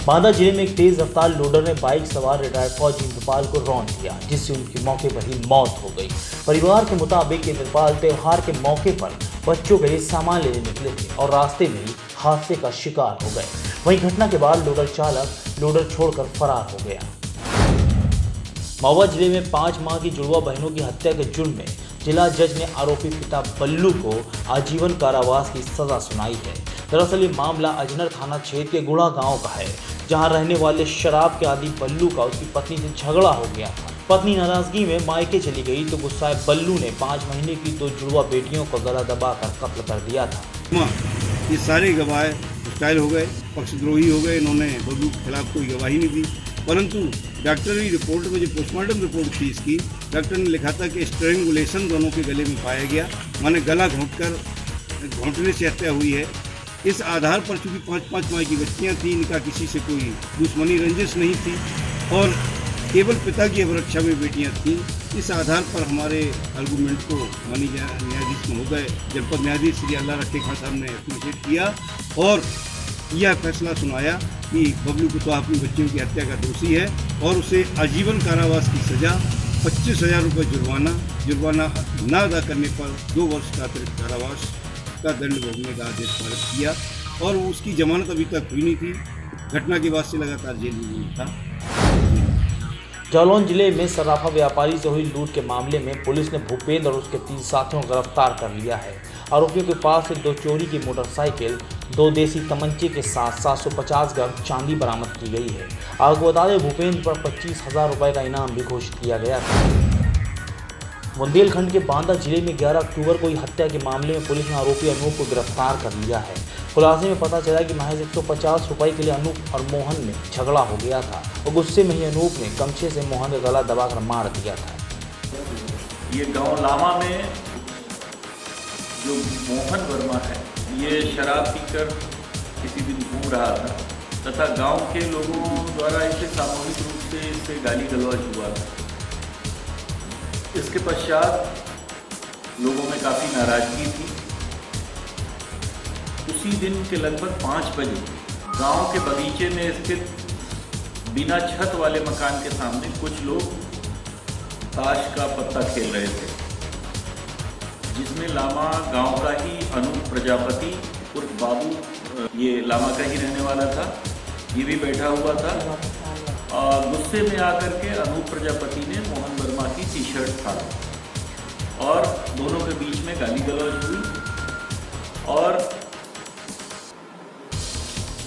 बांदा जिले में एक तेज रफ्तार लोडर ने बाइक सवार रिटायर्ड फौजी इंद्रपाल को रौंद दिया, जिससे उनकी मौके पर ही मौत हो गई। परिवार के मुताबिक इंद्रपाल त्योहार के मौके पर बच्चों के लिए सामान लेने निकले थे और रास्ते में ही हादसे का शिकार हो गए। वहीं घटना के बाद लोडर चालक लोडर छोड़कर फरार हो गया। महुआ जिले में 5 माह की जुड़वा बहनों की हत्या के जुर्म में जिला जज ने आरोपी पिता बल्लू को आजीवन कारावास की सजा सुनाई है। दरअसल ये मामला अजनर थाना क्षेत्र के गुड़ा गांव का है, जहां रहने वाले शराब के आदी बल्लू का उसकी पत्नी से झगड़ा हो गया था। पत्नी नाराजगी में मायके चली गई तो गुस्साए बल्लू ने 5 महीने की 2 जुड़वा बेटियों को गला दबाकर कत्ल कर दिया था। ये सारे गवाह स्टाइल हो गए, पक्षद्रोही हो गए। इन्होंने बल्लू के खिलाफ कोई गवाही नहीं दी, परंतु डॉक्टरी रिपोर्ट में जो पोस्टमार्टम रिपोर्ट थी इसकी, डॉक्टर ने लिखा था कि स्ट्रेंगुलेशन दोनों के गले में पाया गया, माने गला घोंटने से हत्या हुई है। इस आधार पर चूंकि 5-5 माह की बच्चियां थी, इनका किसी से कोई दुश्मनी रंजिश नहीं थी और केवल पिता की अभिरक्षा में बेटियां थीं। इस आधार पर हमारे आर्गूमेंट को माननीय न्यायाधीश महोदय जनपद न्यायाधीश श्री अल्लाह रखे खां साहब ने एप्रिशिएट किया और यह फैसला सुनाया कि बबलू कुशवाहा अपनी बच्चियों की हत्या का दोषी है और उसे आजीवन कारावास की सजा, 25,000 रुपये जुर्माना न अदा करने पर 2 वर्ष का अतिरिक्त कारावास का दंड भोगने का आदेश पारित किया और उसकी जमानत अभी तक हुई नहीं थी। घटना के बाद से लगातार जेल में था। जालौन जिले में सर्राफा व्यापारी से हुई लूट के मामले में पुलिस ने भूपेंद्र और उसके 3 साथियों को गिरफ्तार कर लिया है। आरोपियों के पास से 2 चोरी की मोटरसाइकिल, 2 देसी तमंचे के साथ 750 ग्राम चांदी बरामद की गई है। आपको बता दें, भूपेंद्र पर 25,000 रुपये का इनाम भी घोषित किया गया था। बुंदेलखंड के बांदा जिले में 11 अक्टूबर को हुई हत्या के मामले में पुलिस ने आरोपी अनूप को गिरफ्तार कर लिया है। खुलासे में पता चला कि महज 150 रुपये के लिए अनूप और मोहन में झगड़ा हो गया था और गुस्से में ही अनूप ने गमछे से मोहन का गला दबाकर मार दिया था। ये गांव लामा में जो मोहन वर्मा है, ये शराब पीकर किसी दिन घूम रहा था तथा गांव के लोगों द्वारा इसे सामूहिक रूप से इससे गाली गलौज हुआ था। इसके पश्चात लोगों में काफ़ी नाराजगी थी। उसी दिन के लगभग 5 बजे गांव के बगीचे में स्थित बिना छत वाले मकान के सामने कुछ लोग ताश का पत्ता खेल रहे थे, जिसमें लामा गांव का ही अनूप प्रजापति उर्फ बाबू, ये लामा का ही रहने वाला था, ये भी बैठा हुआ था। और गुस्से में आकर के अनूप प्रजापति ने मोहन वर्मा की टी-शर्ट फाड़ा और दोनों के बीच में गाली गलौज हुई और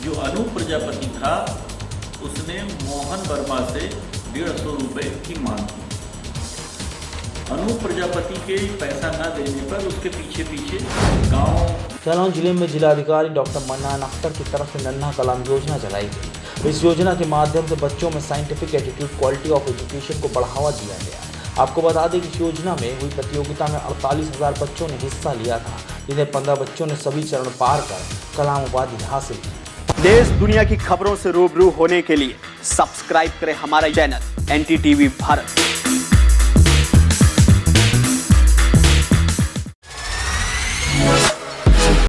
जो अनूप प्रजापति था उसने मोहन वर्मा से 150 रुपये की मांग की। अनूप प्रजापति के पैसा न देने पर उसके पीछे गांव जालौन जिले में जिलाधिकारी डॉक्टर मन्नान अख्तर की तरफ से नन्हा कलाम योजना चलाई गई। इस योजना के माध्यम से बच्चों में scientific attitude, quality of education को बढ़ावा दिया गया। आपको बता दें कि इस योजना में हुई प्रतियोगिता में 48,000 बच्चों ने हिस्सा लिया था, जिन्हें 15 बच्चों ने सभी चरण पार कर कलाम उपाधि हासिल की। देश दुनिया की खबरों से रूबरू होने के लिए सब्सक्राइब करें हमारा चैनल NTTV भारत।